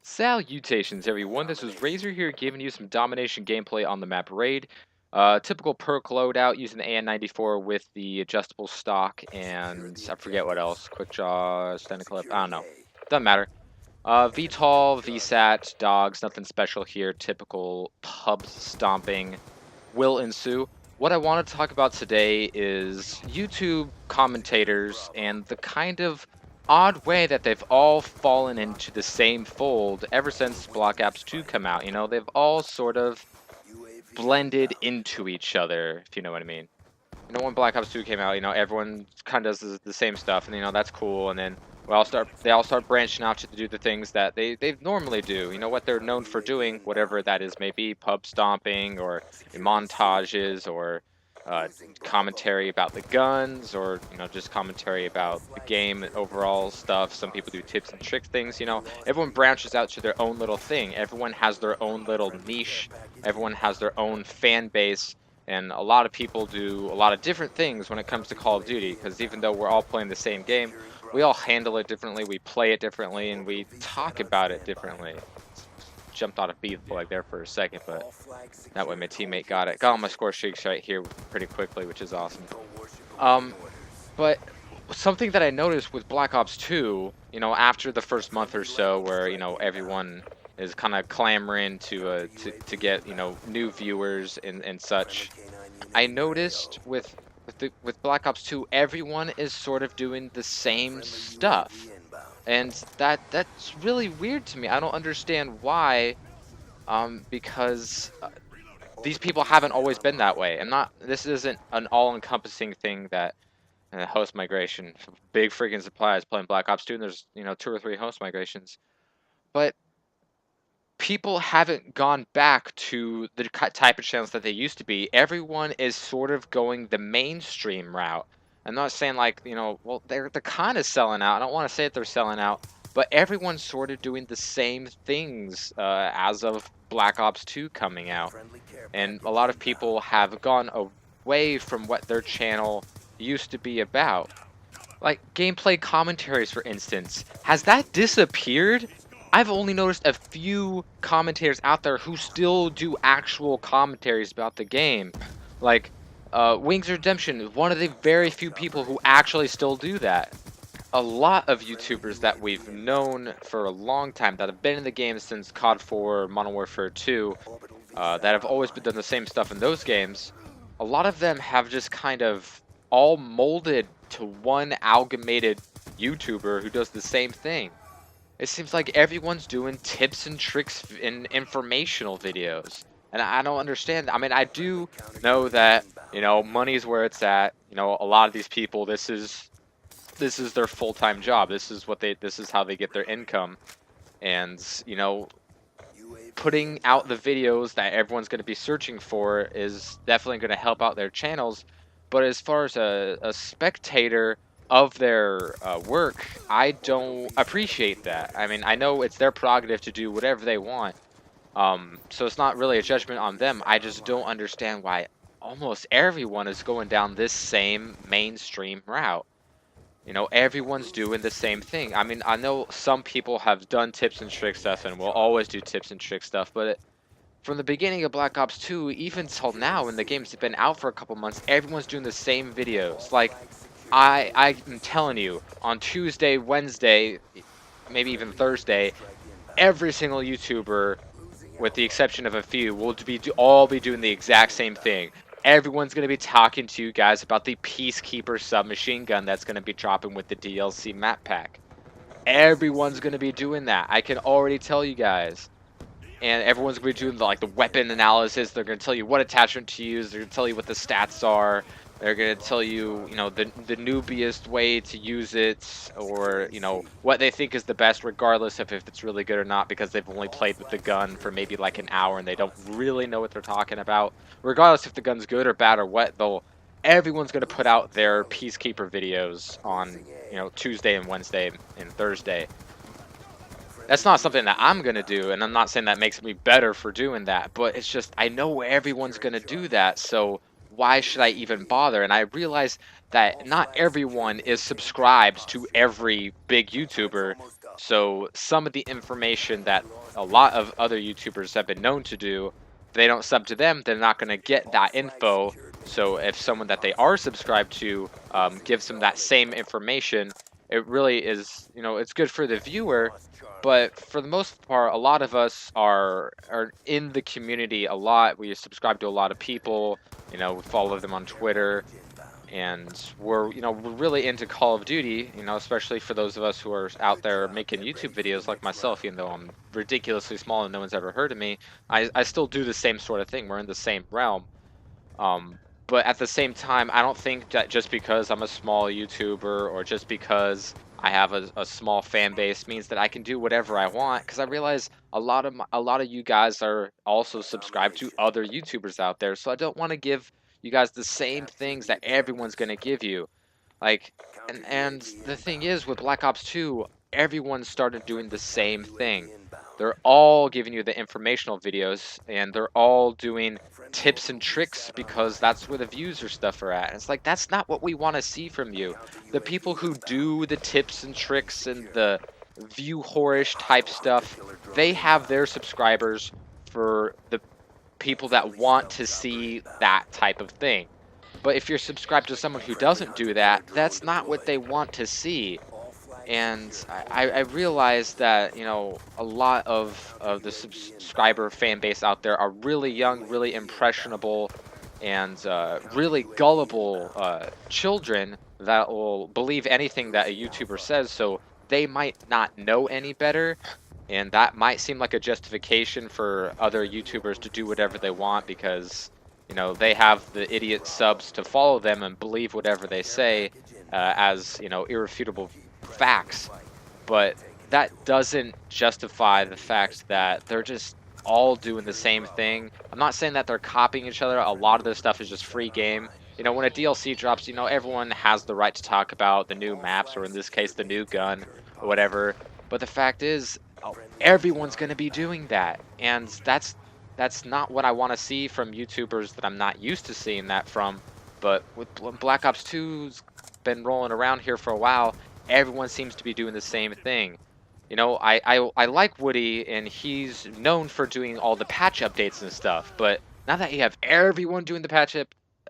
Salutations, everyone. This is Razor here, giving you some domination gameplay on the map Raid. Typical perk loadout using the AN94 with the adjustable stock and I forget what else. Quick draw, standing clip. I don't know. Doesn't matter. VTOL, VSAT, dogs, nothing special here. Typical pub stomping will ensue. What I want to talk about today is YouTube commentators and the kind of odd way that they've all fallen into the same fold ever since Block Apps 2 come out. You know, they've all sort of blended into each other, if you know what I mean. You know, when Black Ops 2 came out, you know, everyone kind of does the same stuff, and you know that's cool. And then they all start branching out to do the things that they normally do. You know what they're known for doing, whatever that is, maybe pub stomping or montages or uh, commentary about the guns, or you know just commentary about the game and overall stuff. Some people do tips and tricks things. You know, everyone branches out to their own little thing. Everyone has their own little niche. Everyone has their own fan base. And a lot of people do a lot of different things when it comes to Call of Duty, because even though we're all playing the same game, we all handle it differently, we play it differently, and we talk about it differently. Jumped out of beat flag there for a second, but that way my teammate got it. Got all my score streaks right here pretty quickly, which is awesome. But something that I noticed with Black Ops 2, you know, after the first month or so, where you know everyone is kind of clamoring to get you know new viewers and such. I noticed with Black Ops 2, everyone is sort of doing the same stuff, and that's really weird to me. I don't understand why. Because these people haven't always been that way. And not this isn't an all-encompassing thing that host migration, big freaking supplies playing Black Ops 2, and there's you know 2 or 3 host migrations, but people haven't gone back to the type of channels that they used to be. Everyone is sort of going the mainstream route. I'm not saying like, you know, well, they're kind of selling out. I don't want to say that they're selling out, but everyone's sort of doing the same things as of Black Ops 2 coming out. And a lot of people have gone away from what their channel used to be about. Like gameplay commentaries, for instance. Has that disappeared? I've only noticed a few commentators out there who still do actual commentaries about the game. Like, Wings Redemption is one of the very few people who actually still do that. A lot of YouTubers that we've known for a long time, that have been in the game since COD 4, Modern Warfare 2, that have always been doing the same stuff in those games, a lot of them have just kind of all molded to one amalgamated YouTuber who does the same thing. It seems like everyone's doing tips and tricks in informational videos. And I don't understand. I mean, I do know that, you know, money's where it's at. You know, a lot of these people, this is their full-time job. This is how they get their income. And, you know, putting out the videos that everyone's going to be searching for is definitely going to help out their channels. But as far as a spectator of their work, I don't appreciate that. I mean, I know it's their prerogative to do whatever they want, so it's not really a judgment on them. I just don't understand why almost everyone is going down this same mainstream route. You know, everyone's doing the same thing. I mean, I know some people have done tips and trick stuff and will always do tips and trick stuff, but from the beginning of Black Ops 2, even till now, when the game's been out for a couple months, everyone's doing the same videos. Like, I'm telling you, on Tuesday, Wednesday, maybe even Thursday, every single YouTuber, with the exception of a few, will all be doing the exact same thing. Everyone's going to be talking to you guys about the Peacekeeper submachine gun that's going to be dropping with the DLC map pack. Everyone's going to be doing that. I can already tell you guys. And everyone's going to be doing the weapon analysis. They're going to tell you what attachment to use. They're going to tell you what the stats are. They're going to tell you, you know, the noobiest way to use it, or, you know, what they think is the best, regardless of if it's really good or not, because they've only played with the gun for maybe like an hour and they don't really know what they're talking about. Regardless if the gun's good or bad or what, everyone's going to put out their Peacekeeper videos on, you know, Tuesday and Wednesday and Thursday. That's not something that I'm going to do, and I'm not saying that makes me better for doing that, but it's just, I know everyone's going to do that, so why should I even bother? And I realize that not everyone is subscribed to every big YouTuber, So some of the information that a lot of other YouTubers have been known to do, if they don't sub to them, they're not going to get that info. So if someone that they are subscribed to gives them that same information, it really is, it's good for the viewer. But for the most part, a lot of us are in the community a lot. We subscribe to a lot of people. We follow them on Twitter, and we're really into Call of Duty, especially for those of us who are out there making YouTube videos like myself. Even though I'm ridiculously small and no one's ever heard of me, I still do the same sort of thing. We're in the same realm. um, but at the same time, I don't think that just because I'm a small YouTuber or just because I have a small fan base means that I can do whatever I want. Because I realize a lot of you guys are also subscribed to other YouTubers out there, so I don't want to give you guys the same things that everyone's gonna give you. Like, and the thing is with Black Ops 2, everyone started doing the same thing. They're all giving you the informational videos, and they're all doing tips and tricks because that's where the views or stuff are at. And it's like that's not what we want to see from you. The people who do the tips and tricks and the view whorish type stuff, they have their subscribers for the people that want to see that type of thing. But if you're subscribed to someone who doesn't do that, that's not what they want to see. And I realize that a lot of the subscriber fan base out there are really young, really impressionable, and really gullible children that will believe anything that a YouTuber says. So they might not know any better, and that might seem like a justification for other YouTubers to do whatever they want because they have the idiot subs to follow them and believe whatever they say as irrefutable facts. But that doesn't justify the fact that they're just all doing the same thing. I'm not saying that they're copying each other. A lot of this stuff is just free game. When a DLC drops, everyone has the right to talk about the new maps, or in this case, the new gun or whatever. But the fact is, everyone's going to be doing that, and that's not what I want to see from YouTubers that I'm not used to seeing that from. But with Black Ops 2's been rolling around here for a while, everyone seems to be doing the same thing. I like Woody, and he's known for doing all the patch updates and stuff. But now that you have everyone doing the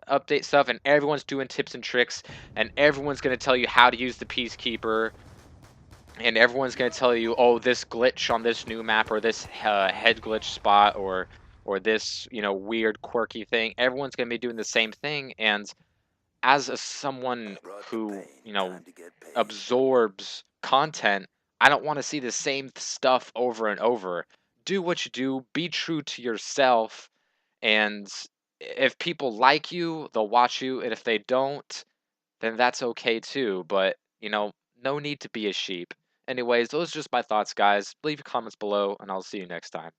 update stuff, and everyone's doing tips and tricks, and everyone's going to tell you how to use the Peacekeeper, and everyone's going to tell you, oh, this glitch on this new map, or this head glitch spot, or this weird quirky thing. Everyone's going to be doing the same thing, and as someone who absorbs content, I don't want to see the same stuff over and over. Do what you do, be true to yourself, and if people like you, they'll watch you, and if they don't, then that's okay too. But no need to be a sheep. Anyways, those are just my thoughts, guys. Leave your comments below, and I'll see you next time.